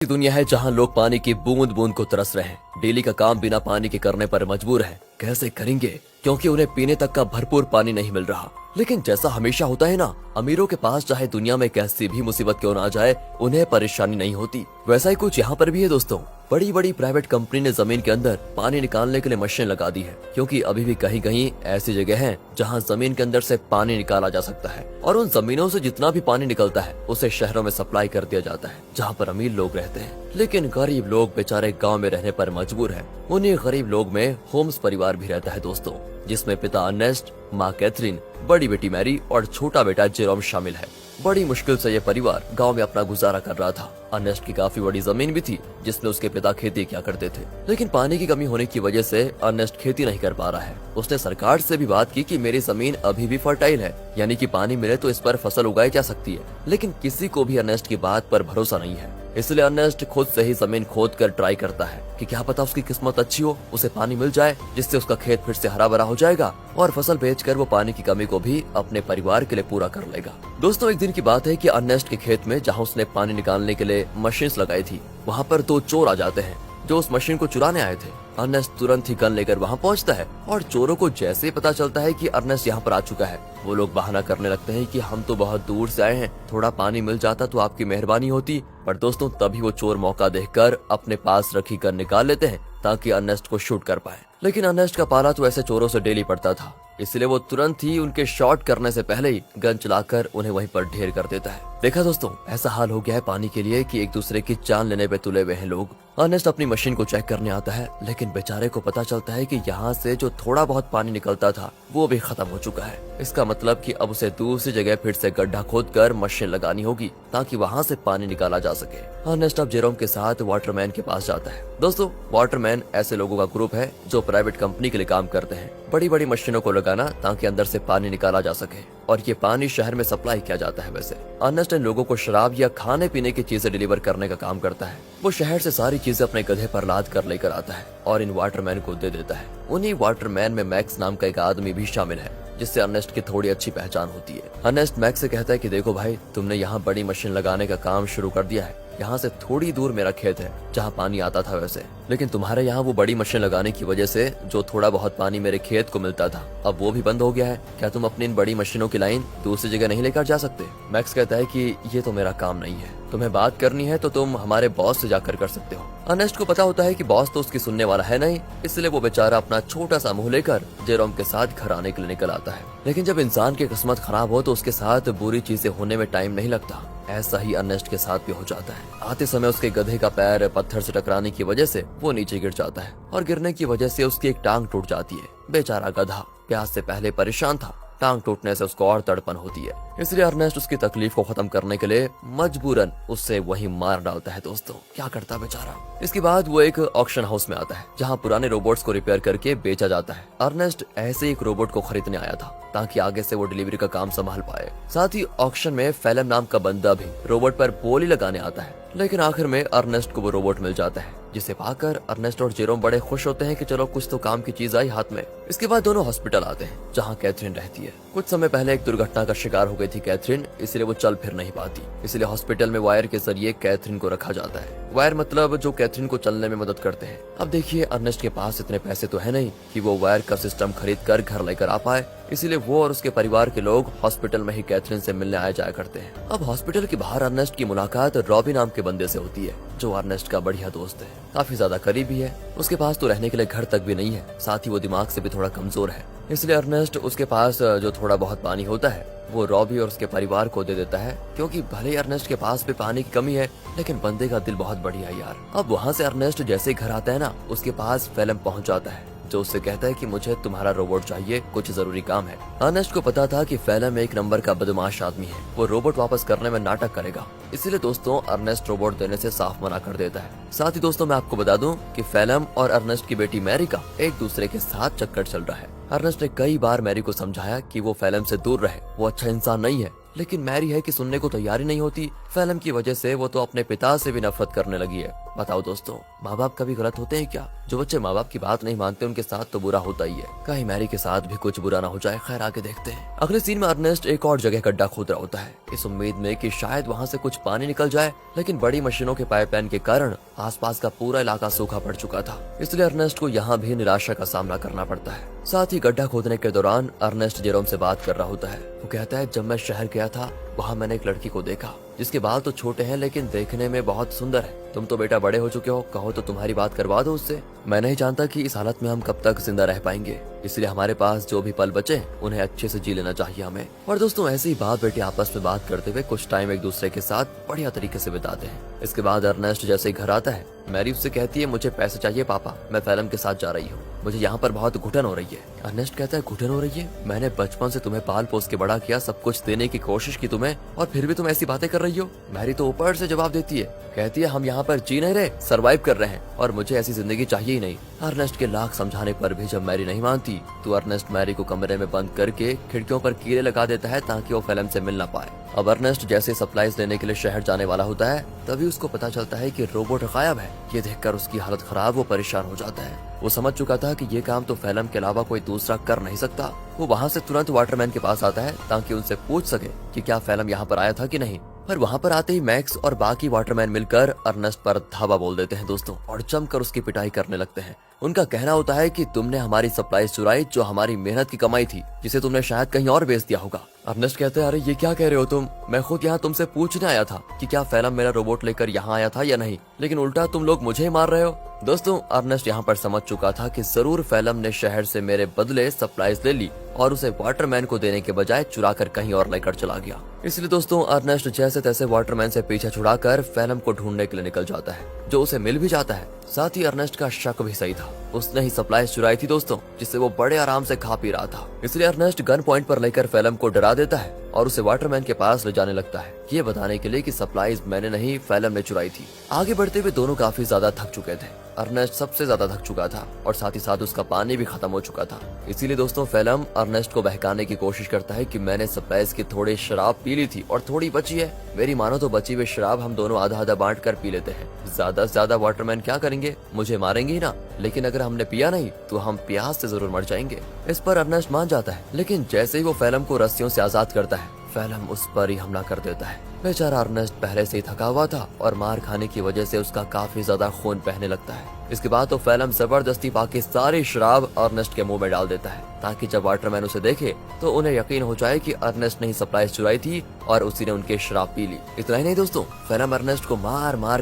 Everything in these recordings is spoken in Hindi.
दुनिया है जहाँ लोग पानी की बूंद बूंद को तरस रहे हैं। डेली का काम बिना पानी के करने पर मजबूर हैं। कैसे करेंगे, क्योंकि उन्हें पीने तक का भरपूर पानी नहीं मिल रहा। लेकिन जैसा हमेशा होता है ना, अमीरों के पास चाहे दुनिया में कैसी भी मुसीबत क्यों ना आ जाए, उन्हें परेशानी नहीं होती। वैसा ही कुछ यहाँ पर भी है दोस्तों। बड़ी बड़ी प्राइवेट कंपनी ने जमीन के अंदर पानी निकालने के लिए मशीन लगा दी है, क्योंकि अभी भी कहीं कहीं ऐसी जगह है जहाँ जमीन के अंदर से पानी निकाला जा सकता है। और उन जमीनों से जितना भी पानी निकलता है उसे शहरों में सप्लाई कर दिया जाता है, जहाँ पर अमीर लोग रहते हैं। लेकिन गरीब लोग बेचारे गाँव में रहने पर मजबूर है। उन्हीं गरीब लोग में होम्स परिवार भी रहता है दोस्तों, जिसमें पिता अर्नेस्ट, माँ कैथरीन, बड़ी बेटी मैरी और छोटा बेटा जेरोम शामिल है। बड़ी मुश्किल से ये परिवार गांव में अपना गुजारा कर रहा था। अर्नेस्ट की काफी बड़ी जमीन भी थी, जिसमें उसके पिता खेती किया करते थे। लेकिन पानी की कमी होने की वजह से अर्नेस्ट खेती नहीं कर पा रहा है। उसने सरकार से भी बात की कि मेरी जमीन अभी भी फर्टाइल है, यानी कि पानी मिले तो इस पर फसल उगाई जा सकती है। लेकिन किसी को भी अर्नेस्ट की बात पर भरोसा नहीं है। इसलिए अर्नेस्ट खुद से ही जमीन खोद कर ट्राई करता है कि क्या पता उसकी किस्मत अच्छी हो, उसे पानी मिल जाए, जिससे उसका खेत फिर से हरा भरा हो जाएगा और फसल बेचकर वो पानी की कमी को भी अपने परिवार के लिए पूरा कर लेगा। दोस्तों, एक दिन की बात है कि अर्नेस्ट के खेत में जहाँ उसने पानी निकालने के लिए मशीन लगाई थी, वहाँ पर दो चोर आ जाते हैं जो उस मशीन को चुराने आए थे। अर्नेस्ट तुरंत ही गन लेकर वहाँ पहुँचता है और चोरों को जैसे ही पता चलता है कि अर्नेस्ट यहाँ पर आ चुका है, वो लोग बहाना करने लगते हैं कि हम तो बहुत दूर से आए हैं, थोड़ा पानी मिल जाता तो आपकी मेहरबानी होती। पर दोस्तों, तभी वो चोर मौका देखकर अपने पास रखी गन निकाल लेते हैं ताकि अर्नेस्ट को शूट कर पाए। लेकिन अर्नेस्ट का पाला तो ऐसे चोरों से डेली पड़ता था, इसलिए वो तुरंत ही उनके शॉट करने से पहले ही गन चलाकर उन्हें वहीं पर ढेर कर देता है। देखा दोस्तों, ऐसा हाल हो गया है पानी के लिए कि एक दूसरे की जान लेने पे तुले हुए हैं लोग। अर्नेस्ट अपनी मशीन को चेक करने आता है, लेकिन बेचारे को पता चलता है कि यहाँ से जो थोड़ा बहुत पानी निकलता था वो भी खत्म हो चुका है। इसका मतलब कि अब उसे दूसरी जगह फिर से गड्ढा खोदकर मशीन लगानी होगी ताकि वहाँ से पानी निकाला जा सके। अर्नेस्ट अब जेरोम के साथ वाटरमैन के पास जाता है। दोस्तों, वाटरमैन ऐसे लोगों का ग्रुप है जो प्राइवेट कंपनी के लिए काम करते हैं, बड़ी बड़ी मशीनों को लगाना ताकि अंदर से पानी निकाला जा सके, और ये पानी शहर में सप्लाई किया जाता है। वैसे अर्नेस्ट इन लोगों को शराब या खाने पीने की चीजें डिलीवर करने का काम करता है। वो शहर से सारी चीजें अपने गधे पर लाद कर लेकर आता है और इन वाटरमैन को दे देता है। उन्हीं वाटरमैन में मैक्स नाम का एक आदमी भी शामिल है, जिससे अर्नेस्ट की थोड़ी अच्छी पहचान होती है। अर्नेस्ट मैक्स से कहता है कि देखो भाई, तुमने यहाँ बड़ी मशीन लगाने का काम शुरू कर दिया है। यहाँ से थोड़ी दूर मेरा खेत है जहाँ पानी आता था वैसे, लेकिन तुम्हारे यहाँ वो बड़ी मशीन लगाने की वजह से जो थोड़ा बहुत पानी मेरे खेत को मिलता था, अब वो भी बंद हो गया है। क्या तुम अपनी इन बड़ी मशीनों की लाइन दूसरी जगह नहीं लेकर जा सकते? मैक्स कहता है कि ये तो मेरा काम नहीं है, तुम्हें बात करनी है तो तुम हमारे बॉस से जाकर कर सकते हो। अर्नेस्ट को पता होता है कि बॉस तो उसकी सुनने वाला है नहीं, इसलिए वो बेचारा अपना छोटा सा मुंह लेकर जेरोम के साथ घर आने के लिए निकल आता है। लेकिन जब इंसान की किस्मत खराब हो तो उसके साथ बुरी चीजें होने में टाइम नहीं लगता। ऐसा ही अर्नेस्ट के साथ भी हो जाता है। आते समय उसके गधे का पैर पत्थर से टकराने की वजह से वो नीचे गिर जाता है और गिरने की वजह से उसकी एक टांग टूट जाती है। बेचारा गधा प्यास से पहले परेशान था, टांग टूटने से उसको और तड़पन होती है। इसलिए अर्नेस्ट उसकी तकलीफ को खत्म करने के लिए मजबूरन उससे वही मार डालता है। दोस्तों, क्या करता बेचारा। इसके बाद वो एक ऑक्शन हाउस में आता है जहाँ पुराने रोबोट्स को रिपेयर करके बेचा जाता है। अर्नेस्ट ऐसे एक रोबोट को खरीदने आया था ताकि आगे से वो डिलीवरी का काम संभाल पाए। साथ ही ऑक्शन में फेलम नाम का बंदा भी रोबोट पर बोली लगाने आता है। लेकिन आखिर में अर्नेस्ट को वो रोबोट मिल जाता है, जिसे पाकर अर्नेस्ट और जेरोम बड़े खुश होते हैं कि चलो कुछ तो काम की चीज आई हाथ में। इसके बाद दोनों हॉस्पिटल आते हैं जहाँ कैथरीन रहती है। कुछ समय पहले एक दुर्घटना का शिकार हो गई थी कैथरीन, इसलिए वो चल फिर नहीं पाती। इसलिए हॉस्पिटल में वायर के जरिए कैथरीन को रखा जाता है। वायर मतलब जो कैथरीन को चलने में मदद करते हैं। अब देखिए, अर्नेस्ट के पास इतने पैसे तो है नहीं कि वो वायर का सिस्टम खरीद कर घर लेकर आ पाए, इसलिए वो और उसके परिवार के लोग हॉस्पिटल में ही कैथरीन से मिलने आया जाया करते हैं। अब हॉस्पिटल के बाहर अर्नेस्ट की मुलाकात रॉबी नाम के बंदे से होती है, जो अर्नेस्ट का बढ़िया दोस्त है, काफी ज्यादा करीबी है। उसके पास तो रहने के लिए घर तक भी नहीं है, साथ ही वो दिमाग से भी थोड़ा कमजोर है। इसलिए अर्नेस्ट उसके पास जो थोड़ा बहुत पानी होता है वो रॉबी और उसके परिवार को दे देता है, क्योंकि भले ही अर्नेस्ट के पास भी पानी की कमी है, लेकिन बंदे का दिल बहुत बढ़िया है यार। अब वहाँ से अर्नेस्ट जैसे घर आता है ना, उसके पास फेलम पहुँच जाता है, जो उससे कहता है कि मुझे तुम्हारा रोबोट चाहिए, कुछ जरूरी काम है। अर्नेस्ट को पता था कि फेलम एक नंबर का बदमाश आदमी है, वो रोबोट वापस करने में नाटक करेगा। इसलिए दोस्तों, अर्नेस्ट रोबोट देने से साफ मना कर देता है। साथ ही दोस्तों, मैं आपको बता दूं कि फेलम और अर्नेस्ट की बेटी मैरी का एक दूसरे के साथ चक्कर चल रहा है। अर्नेस्ट ने कई बार मैरी को समझाया कि वो फेलम से दूर रहे, वो अच्छा इंसान नहीं है, लेकिन मैरी है कि सुनने को तैयार ही नहीं होती। फेलम की वजह से वो तो अपने पिता से भी नफरत करने लगी है। बताओ दोस्तों, माँ बाप कभी गलत होते हैं क्या? जो बच्चे माँ बाप की बात नहीं मानते उनके साथ तो बुरा होता ही है। कहीं मैरी के साथ भी कुछ बुरा ना हो जाए। खैर आगे देखते हैं। अगले सीन में अर्नेस्ट एक और जगह गड्ढा खोद रहा होता है, इस उम्मीद में कि शायद वहाँ से कुछ पानी निकल जाए, लेकिन बड़ी मशीनों के पाइपलाइन के कारण आसपास का पूरा इलाका सूखा पड़ चुका था। इसलिए अर्नेस्ट को यहाँ भी निराशा का सामना करना पड़ता है। साथ ही गड्ढा खोदने के दौरान अर्नेस्ट जेरोम से बात कर रहा होता है। वो कहता है, जब मैं शहर गया था वहाँ मैंने एक लड़की को देखा जिसके बाल तो छोटे हैं लेकिन देखने में बहुत सुंदर है। तुम तो बेटा बड़े हो चुके हो, कहो तो तुम्हारी बात करवा दो उससे। मैं नहीं जानता कि इस हालत में हम कब तक जिंदा रह पाएंगे, इसलिए हमारे पास जो भी पल बचे उन्हें अच्छे से जी लेना चाहिए हमें। और दोस्तों ऐसे ही बाप बेटे आपस में बात करते हुए कुछ टाइम एक दूसरे के साथ बढ़िया तरीके से बिताते हैं। इसके बाद अर्नेस्ट जैसे ही घर आता है, मैरी उससे कहती है, मुझे पैसे चाहिए पापा, मैं फैलम के साथ जा रही हूँ, मुझे यहाँ पर बहुत घुटन हो रही है। अर्नेस्ट कहता है, घुटन हो रही है? मैंने बचपन से तुम्हें पाल पोस के बड़ा किया, सब कुछ देने की कोशिश की तुम्हें, और फिर भी तुम ऐसी बातें कर रही हो। मैरी तो ऊपर से जवाब देती है, कहती है, हम यहाँ पर जी नहीं रहे, सरवाइव कर रहे हैं और मुझे ऐसी जिंदगी चाहिए ही नहीं। अर्नेस्ट के लाख समझाने पर भी जब मैरी नहीं मानती तो अर्नेस्ट मैरी को कमरे में बंद करके खिड़कियों पर कीड़े लगा देता है ताकि वो फैलम से मिल ना पाए। अब अर्नेस्ट जैसे सप्लाईज लेने के लिए शहर जाने वाला होता है, तभी उसको पता चलता है कि रोबोट गायब है। ये देखकर उसकी हालत खराब, वो परेशान हो जाता है। वो समझ चुका था कि ये काम तो फैलम के अलावा कोई दूसरा कर नहीं सकता। वो वहाँ से तुरंत वाटरमैन के पास आता है ताकि उनसे पूछ सके कि क्या फैलम यहाँ पर आया था कि नहीं। पर वहाँ पर आते ही मैक्स और बाकी वाटरमैन मिलकर अर्नेस्ट पर धावा बोल देते हैं दोस्तों, और जमकर उसकी पिटाई करने लगते हैं। उनका कहना होता है कि तुमने हमारी सप्लाईज चुराई, जो हमारी मेहनत की कमाई थी, जिसे तुमने शायद कहीं और बेच दिया होगा। अर्नेस्ट कहते हैं, अरे ये क्या कह रहे हो तुम? मैं खुद यहाँ तुमसे पूछने आया था कि क्या फैलम मेरा रोबोट लेकर यहाँ आया था या नहीं, लेकिन उल्टा तुम लोग मुझे ही मार रहे हो। दोस्तों अर्नेस्ट यहाँ पर समझ चुका था कि जरूर फैलम ने शहर से मेरे बदले सप्लाईज ले ली और उसे वाटरमैन को देने के बजाय चुरा कर कहीं और लेकर चला गया। इसलिए दोस्तों अर्नेस्ट जैसे तैसे वाटरमैन से पीछे छुड़ाकर फैलम को ढूंढने के लिए निकल जाता है, जो उसे मिल भी जाता है। साथ ही अर्नेस्ट का शक भी सही था, उसने ही सप्लाईज चुराई थी दोस्तों, जिससे वो बड़े आराम से खा पी रहा था। इसलिए अर्नेस्ट गन पॉइंट पर लेकर फैलम को डरा देता है और उसे वाटरमैन के पास ले जाने लगता है, ये बताने के लिए कि सप्लाईज मैंने नहीं फैलम ने चुराई थी। आगे बढ़ते हुए दोनों काफी ज्यादा थक चुके थे। अर्नेस्ट सबसे ज्यादा थक चुका था और साथ ही साथ उसका पानी भी खत्म हो चुका था। इसीलिए दोस्तों फैलम अर्नेस्ट को बहकाने की कोशिश करता है कि मैंने सप्लाईज की थोड़ी शराब पी ली थी और थोड़ी बची है, मेरी मानो तो बची हुई शराब हम दोनों आधा आधा बांट कर पी लेते हैं। ज्यादा से ज्यादा वाटरमैन क्या करेंगे, मुझे मारेंगे ही ना, लेकिन अगर हमने पिया नहीं तो हम प्यास से जरूर मर जाएंगे। इस पर अर्नेस्ट मान जाता है, लेकिन जैसे ही वो फैलम को रस्सियों से आजाद करता है, फैलम उस पर ही हमला कर देता है। बेचारा अर्नेस्ट पहले से ही थका हुआ था और मार खाने की वजह से उसका काफी ज्यादा खून बहने लगता है। इसके बाद तो फैलम जबरदस्ती पाके सारी शराब अर्नेस्ट के मुंह में डाल देता है, ताकि जब वाटरमैन उसे देखे तो उन्हें यकीन हो जाए कि अर्नेस्ट ने ही सप्लाईज चुराई थी और उसी ने उनकी शराब पी ली। इतना ही नहीं दोस्तों, फैलम अर्नेस्ट को मार मार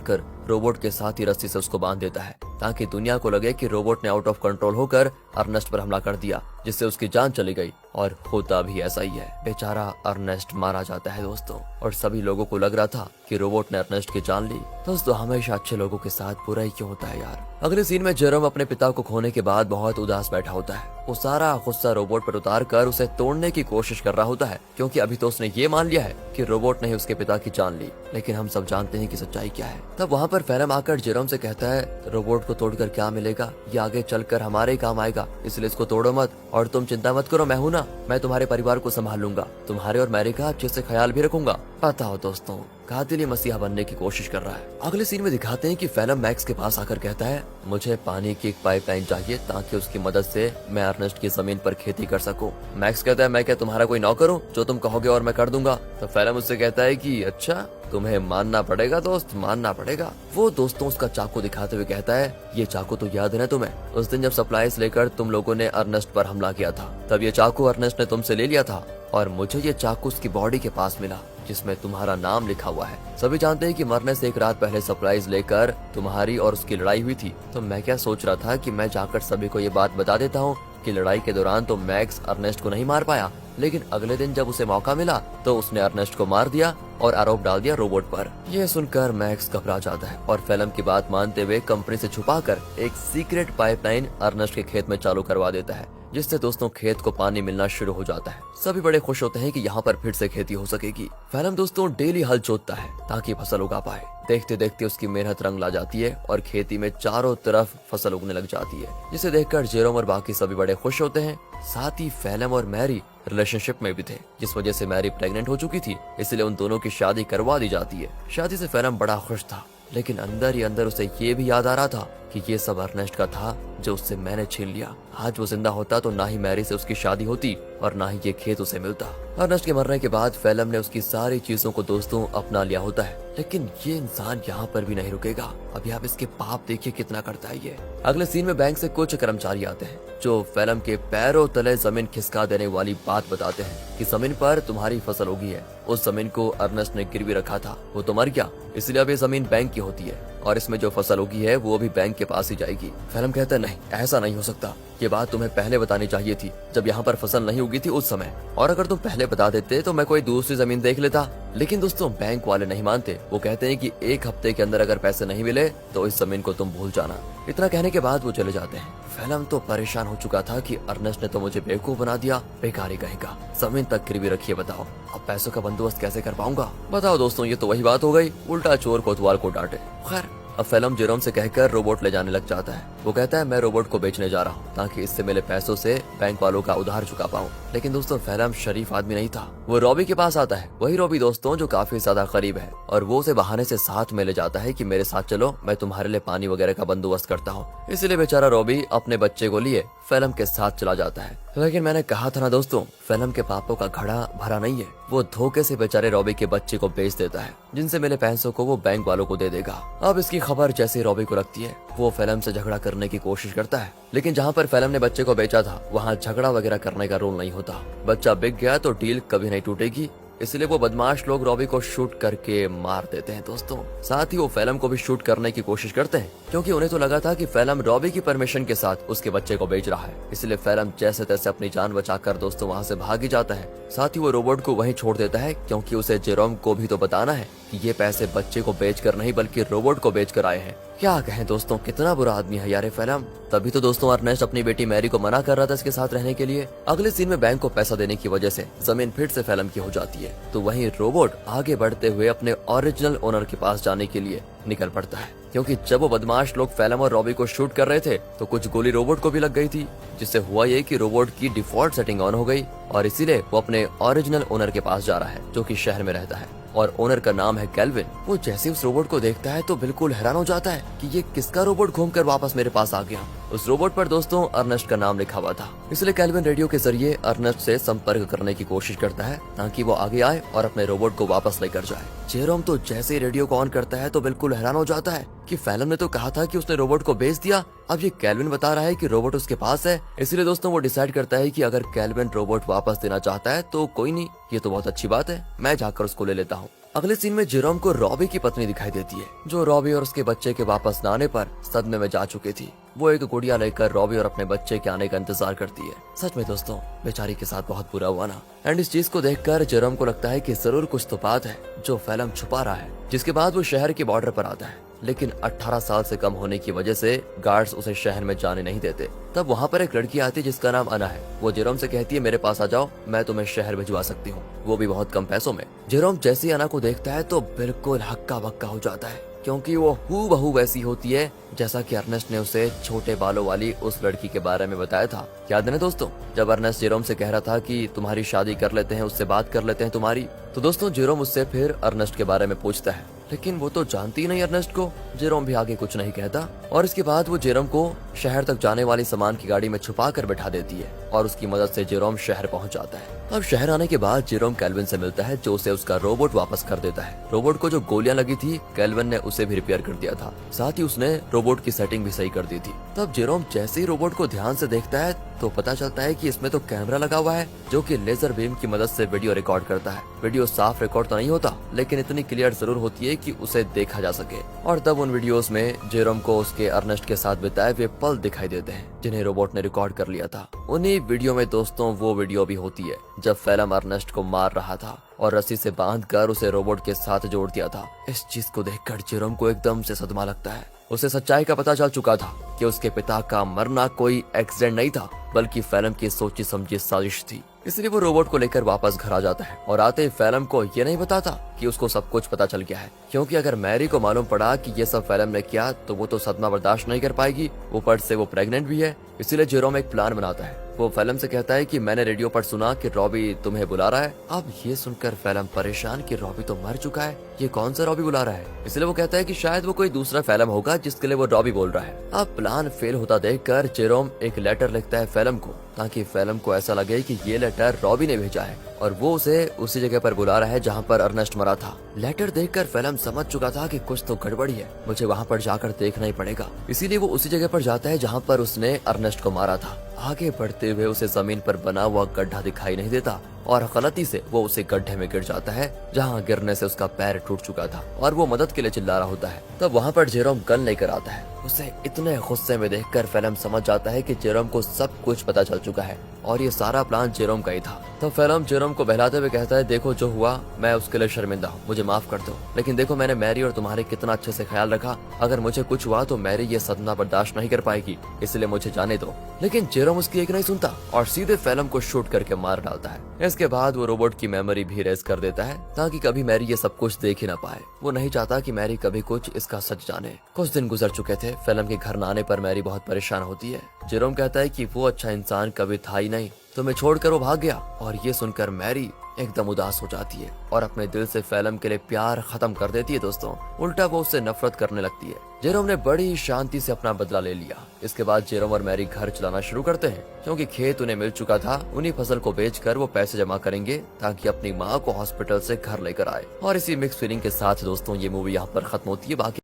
कर रोबोट के साथ ही रस्सी से उसको बांध देता है, ताकि दुनिया को लगे कि रोबोट ने आउट ऑफ कंट्रोल होकर अर्नेस्ट पर हमला कर दिया, जिससे उसकी जान चली गई। और होता भी ऐसा ही है, बेचारा अर्नेस्ट मारा जाता है दोस्तों, और सभी लोगों को लग रहा था कि रोबोट ने अर्नेस्ट की जान ली। दोस्तों हमेशा अच्छे लोगों के साथ बुरा ही क्यों होता है यार। अगले सीन में जेरोम अपने पिता को खोने के बाद बहुत उदास बैठा होता है। वो सारा गुस्सा रोबोट पर उतार कर उसे तोड़ने की कोशिश कर रहा होता है, क्योंकि अभी तो उसने ये मान लिया है कि रोबोट ने ही उसके पिता की जान ली, लेकिन हम सब जानते हैं कि सच्चाई क्या है। तब वहाँ पर फैलम आकर जेरोम से कहता है, रोबोट को तोड़कर क्या मिलेगा, ये आगे चलकर हमारे ही काम आएगा, इसलिए इसको तोड़ो मत, और तुम चिंता मत करो, मैं हूँ ना, मैं तुम्हारे परिवार को संभाल लूंगा, तुम्हारे और मैरी का अच्छे से ख्याल भी रखूंगा। पता हो दोस्तों, कातिल मसीहा बनने की कोशिश कर रहा है। अगले सीन में दिखाते हैं कि फैलम मैक्स के पास आकर कहता है, मुझे पानी की एक पाइपलाइन चाहिए ताकि उसकी मदद से मैं अर्नेस्ट की जमीन पर खेती कर सकूं। मैक्स कहता है, मैं क्या तुम्हारा कोई नौकर हूँ जो तुम कहोगे और मैं कर दूंगा। तो फैलम उससे कहता है कि अच्छा, तुम्हें मानना पड़ेगा दोस्त, मानना पड़ेगा। वो दोस्तों उसका चाकू दिखाते हुए कहता है, ये चाकू तो याद है ना तुम्हें, उस दिन जब सप्लाईज लेकर तुम लोगों ने अर्नेस्ट पर हमला किया था, तब ये चाकू अर्नेस्ट ने तुमसे ले लिया था और मुझे ये चाकू उसकी बॉडी के पास मिला जिसमें तुम्हारा नाम लिखा हुआ है। सभी जानते हैं कि मरने से एक रात पहले सप्लाईज लेकर तुम्हारी और उसकी लड़ाई हुई थी। तो मैं क्या सोच रहा था कि मैं जाकर सभी को ये बात बता देता हूँ कि लड़ाई के दौरान तो मैक्स अर्नेस्ट को नहीं मार पाया, लेकिन अगले दिन जब उसे मौका मिला तो उसने अर्नेस्ट को मार दिया और आरोप डाल दिया रोबोट पर। यह सुनकर मैक्स घबरा जाता है और फैलम की बात मानते हुए कंपनी से छुपाकर एक सीक्रेट पाइपलाइन अर्नेस्ट के खेत में चालू करवा देता है, जिससे दोस्तों खेत को पानी मिलना शुरू हो जाता है। सभी बड़े खुश होते हैं कि यहाँ पर फिर से खेती हो सकेगी। फैलम दोस्तों डेली हल जोतता है ताकि फसल उगा पाए। देखते देखते उसकी मेहनत रंग ला जाती है और खेती में चारों तरफ फसल उगने लग जाती है, जिसे देखकर जेरोम और बाकी सभी बड़े खुश होते हैं। साथ ही फैलम और मैरी रिलेशनशिप में भी थे, जिस वजह से मैरी प्रेग्नेंट हो चुकी थी, इसलिए उन दोनों की शादी करवा दी जाती है। शादी से फैलम बड़ा खुश था लेकिन अंदर ही अंदर उसे ये भी याद आ रहा था कि ये सब अर्नेस्ट का था जो उससे मैंने छीन लिया। आज वो जिंदा होता तो ना ही मैरी से उसकी शादी होती और ना ही ये खेत उसे मिलता। अर्नेस्ट के मरने के बाद फेलम ने उसकी सारी चीजों को दोस्तों अपना लिया होता है, लेकिन ये इंसान यहाँ पर भी नहीं रुकेगा। अभी आप इसके पाप देखिए कितना करता है ये। अगले सीन में बैंक से कुछ कर्मचारी आते हैं जो फेलम के पैरों तले जमीन खिसका देने वाली बात बताते हैं कि जमीन पर तुम्हारी फसल होगी है। उस जमीन को अर्नेस्ट ने गिरवी रखा था, वो तो मर गया, इसलिए अब ये जमीन बैंक की होती है और इसमें जो फसल होगी है वो भी बैंक के पास ही जाएगी। फेलम कहता है नहीं, ऐसा नहीं हो सकता, ये बात तुम्हें पहले बतानी चाहिए थी जब यहाँ पर फसल नहीं उगी थी उस समय, और अगर तुम पहले बता देते तो मैं कोई दूसरी जमीन देख लेता। लेकिन दोस्तों बैंक वाले नहीं मानते, वो कहते हैं कि 1 हफ्ते के अंदर अगर पैसे नहीं मिले तो इस जमीन को तुम भूल जाना। इतना कहने के बाद वो चले जाते हैं। फेलम तो परेशान हो चुका था कि अर्नेस्ट ने तो मुझे बेवकूफ बना दिया, बेकार ही कहेगा, जमीन तक गिरवी रखी है, बताओ अब पैसों का बंदोबस्त कैसे कर पाऊंगा। बताओ दोस्तों, ये तो वही बात हो गई, उल्टा चोर कोतवाल को डांटे। खैर अब फेलम जेरोम से कहकर रोबोट ले जाने लग जाता है। वो कहता है मैं रोबोट को बेचने जा रहा हूँ ताकि इससे मिले पैसों से बैंक वालों का उधार चुका पाऊँ। लेकिन दोस्तों फेलम शरीफ आदमी नहीं था, वो रॉबी के पास आता है, वही रॉबी दोस्तों जो काफी ज्यादा करीब है, और वो उसे बहाने से साथ में ले जाता है कि मेरे साथ चलो, मैं तुम्हारे लिए पानी वगैरह का बंदोबस्त करता हूँ। इसलिए बेचारा रॉबी अपने बच्चे को लिए फेलम के साथ चला जाता है। लेकिन मैंने कहा था ना दोस्तों, फेलम के पापों का घड़ा भरा नहीं है। वो धोखे से बेचारे रॉबी के बच्चे को बेच देता है, जिनसे मिले पैसों को वो बैंक वालों को दे देगा। अब इसकी खबर जैसे रॉबी को लगती है, वो फेलम से झगड़ा करने की कोशिश करता है, लेकिन जहाँ पर फेलम ने बच्चे को बेचा था वहाँ झगड़ा वगैरह करने का रूल नहीं होता। बच्चा बिक गया तो डील कभी नहीं टूटेगी, इसलिए वो बदमाश लोग रॉबी को शूट करके मार देते हैं दोस्तों। साथ ही वो फेलम को भी शूट करने की कोशिश करते हैं, क्योंकि उन्हें तो लगा था कि फेलम रॉबी की परमिशन के साथ उसके बच्चे को बेच रहा है। इसलिए फेलम जैसे तैसे अपनी जान बचाकर दोस्तों वहाँ से भाग ही जाता है। साथ ही वो रोबोट को वहीं छोड़ देता है, क्योंकि उसे जेरोम को भी तो बताना है कि ये पैसे बच्चे को बेचकर नहीं बल्कि रोबोट को बेचकर आए हैं। क्या कहें दोस्तों, कितना बुरा आदमी है यार फेलम। तभी तो दोस्तों अर्नेस्ट अपनी बेटी मैरी को मना कर रहा था इसके साथ रहने के लिए। अगले सीन में बैंक को पैसा देने की वजह से जमीन फिर से फेलम की हो जाती है, तो वहीं रोबोट आगे बढ़ते हुए अपने ओरिजिनल ओनर के पास जाने के लिए निकल पड़ता है, क्योंकि जब वो बदमाश लोग फेलम और रॉबी को शूट कर रहे थे तो कुछ गोली रोबोट को भी लग गई थी, जिससे हुआ ये कि रोबोट की डिफॉल्ट सेटिंग ऑन हो गई और इसीलिए वो अपने ओरिजिनल ओनर के पास जा रहा है जो कि शहर में रहता है और ओनर का नाम है कैल्विन। वो जैसे उस रोबोट को देखता है तो बिल्कुल हैरान हो जाता है कि ये किसका रोबोट घूमकर वापस मेरे पास आ गया। उस रोबोट पर दोस्तों अर्नेस्ट का नाम लिखा हुआ था, इसलिए कैल्विन रेडियो के जरिए अर्नेस्ट से संपर्क करने की कोशिश करता है ताकि वो आगे आए और अपने रोबोट को वापस लेकर जाए। जेरोम तो जैसे ही रेडियो को ऑन करता है तो बिल्कुल हैरान हो जाता है कि फेलम ने तो कहा था कि उसने रोबोट को बेच दिया, अब ये कैल्विन बता रहा है कि रोबोट उसके पास है। इसलिए दोस्तों वो डिसाइड करता है कि अगर कैल्विन रोबोट वापस देना चाहता है तो कोई नहीं, ये तो बहुत अच्छी बात है, मैं जाकर उसको ले लेता हूँ। अगले सीन में जेरोम को रॉबी की पत्नी दिखाई देती है, जो रॉबी और उसके बच्चे के वापस न आने पर सदमे में जा चुकी थी। वो एक गुड़िया लेकर रॉबी और अपने बच्चे के आने का इंतजार करती है। सच में दोस्तों बेचारी के साथ बहुत बुरा हुआ ना। एंड इस चीज को देखकर जेरोम को लगता है कि जरूर कुछ तो बात है जो फेलम छुपा रहा है। जिसके बाद वो शहर के बॉर्डर पर आता है, लेकिन 18 साल से कम होने की वजह से गार्ड्स उसे शहर में जाने नहीं देते। तब वहाँ पर एक लड़की आती है जिसका नाम अना है। वो जेरोम से कहती है मेरे पास आ जाओ, मैं तुम्हें शहर भिजवा सकती हूँ, वो भी बहुत कम पैसों में। जेरोम जैसे ही अना को देखता है तो बिल्कुल हक्का बक्का हो जाता है, क्योंकि वो हूबहू वैसी होती है जैसा कि अर्नेस्ट ने उसे छोटे बालों वाली उस लड़की के बारे में बताया था। याद है ना दोस्तों, जब अर्नेस्ट जेरोम से कह रहा था कि तुम्हारी शादी कर लेते हैं, उससे बात कर लेते हैं तुम्हारी, तो दोस्तों जेरोम उससे फिर अर्नेस्ट के बारे में पूछता है, लेकिन वो तो जानती नहीं अर्नेस्ट को। जेरोम भी आगे कुछ नहीं कहता और इसके बाद वो जेरोम को शहर तक जाने वाली सामान की गाड़ी में छुपा कर बैठा देती है और उसकी मदद से जेरोम शहर पहुंच जाता है। अब शहर आने के बाद जेरोम कैल्विन से मिलता है, जो उसे उसका रोबोट वापस कर देता है। रोबोट को जो गोलियां लगी थी कैल्विन ने उसे भी रिपेयर कर दिया था, साथ ही उसने रोबोट की सेटिंग भी सही कर दी थी। तब जेरोम जैसे ही रोबोट को ध्यान से देखता है तो पता चलता है कि इसमें तो कैमरा लगा हुआ है जो कि लेजर बीम की मदद से वीडियो रिकॉर्ड करता है। वीडियो साफ रिकॉर्ड तो नहीं होता, लेकिन इतनी क्लियर जरूर होती है कि उसे देखा जा सके। और तब उन वीडियोस में जेरोम को उसके अर्नेस्ट के साथ बिताए हुए पल दिखाई देते हैं जिन्हें रोबोट ने रिकॉर्ड कर लिया था। उन्हीं वीडियो में दोस्तों वो वीडियो भी होती है जब फेलम अर्नेस्ट को मार रहा था और रस्सी से बांधकर उसे रोबोट के साथ जोड़ दिया था। इस चीज को देखकर जेरोम को एकदम से सदमा लगता है। उसे सच्चाई का पता चल चुका था कि उसके पिता का मरना कोई एक्सीडेंट नहीं था, बल्कि फेलम की सोची समझी साजिश थी। इसलिए वो रोबोट को लेकर वापस घर आ जाता है और आते ही फेलम को ये नहीं बताता कि उसको सब कुछ पता चल गया है, क्योंकि अगर मैरी को मालूम पड़ा कि ये सब फेलम ने किया तो वो तो सदमा बर्दाश्त नहीं कर पाएगी। ऊपर से वो प्रेग्नेंट भी है। इसीलिए जेरोम एक प्लान बनाता है। वो फेलम से कहता है कि मैंने रेडियो पर सुना कि रॉबी तुम्हें बुला रहा है। अब ये सुनकर फेलम परेशान कि रॉबी तो मर चुका है, ये कौन सा रॉबी बुला रहा है। इसलिए वो कहता है कि शायद वो कोई दूसरा फेलम होगा जिसके लिए वो रॉबी बोल रहा है। अब प्लान फेल होता देखकर जेरोम एक लेटर लिखता है फेलम को, ताकि फेलम को ऐसा लगे कि ये लेटर रॉबी ने भेजा है और वो उसे उसी जगह पर बुला रहा है जहाँ पर अर्नेस्ट मरा था। लेटर देखकर फेलम समझ चुका था कि कुछ तो गड़बड़ी है, मुझे वहाँ पर जाकर देखना ही पड़ेगा। इसीलिए वो उसी जगह पर जाता है जहाँ पर उसने अर्नेस्ट को मारा था। आगे बढ़ते हुए उसे जमीन पर बना हुआ गड्ढा दिखाई नहीं देता और गलती से वो उसे गड्ढे में गिर जाता है, जहाँ गिरने से उसका पैर टूट चुका था और वो मदद के लिए चिल्ला रहा होता है। तब वहाँ पर जेरोम गन लेकर आता है। उसे इतने गुस्से में देखकर फेलम समझ जाता है कि जेरोम को सब कुछ पता चल चुका है और ये सारा प्लान जेरोम का ही था। तब फेलम जेरोम को बहलाते हुए कहता है, देखो जो हुआ मैं उसके लिए शर्मिंदा हूँ, मुझे माफ कर दो, लेकिन देखो मैंने मैरी और तुम्हारे कितना अच्छे से ख्याल रखा, अगर मुझे कुछ हुआ तो मैरी ये सदमा बर्दाश्त नहीं कर पाएगी, इसलिए मुझे जाने दो। लेकिन जेरोम उसकी एक नहीं सुनता और सीधे फेलम को शूट करके मार डालता है। इसके बाद वो रोबोट की मेमोरी भी रेज कर देता है ताकि कभी मैरी ये सब कुछ देख ही ना पाए। वो नहीं चाहता कि मैरी कभी कुछ इसका सच जाने। कुछ दिन गुजर चुके थे। फेलम के घर न आने पर मैरी बहुत परेशान होती है। जेरोम कहता है कि वो अच्छा इंसान कभी था ही नहीं, तुम्हें छोड़कर वो भाग गया। और ये सुनकर मैरी एकदम उदास हो जाती है और अपने दिल से फेलम के लिए प्यार खत्म कर देती है। दोस्तों, उल्टा वो उससे नफरत करने लगती है। जेरोम ने बड़ी शांति से अपना बदला ले लिया। इसके बाद जेरोम और मैरी घर चलाना शुरू करते हैं, क्योंकि खेत उन्हें मिल चुका था। उन्हीं फसल को बेचकर वो पैसे जमा करेंगे ताकि अपनी माँ को हॉस्पिटल से घर लेकर आए। और इसी मिक्स फीलिंग के साथ दोस्तों ये मूवी यहाँ पर खत्म होती है। बाकी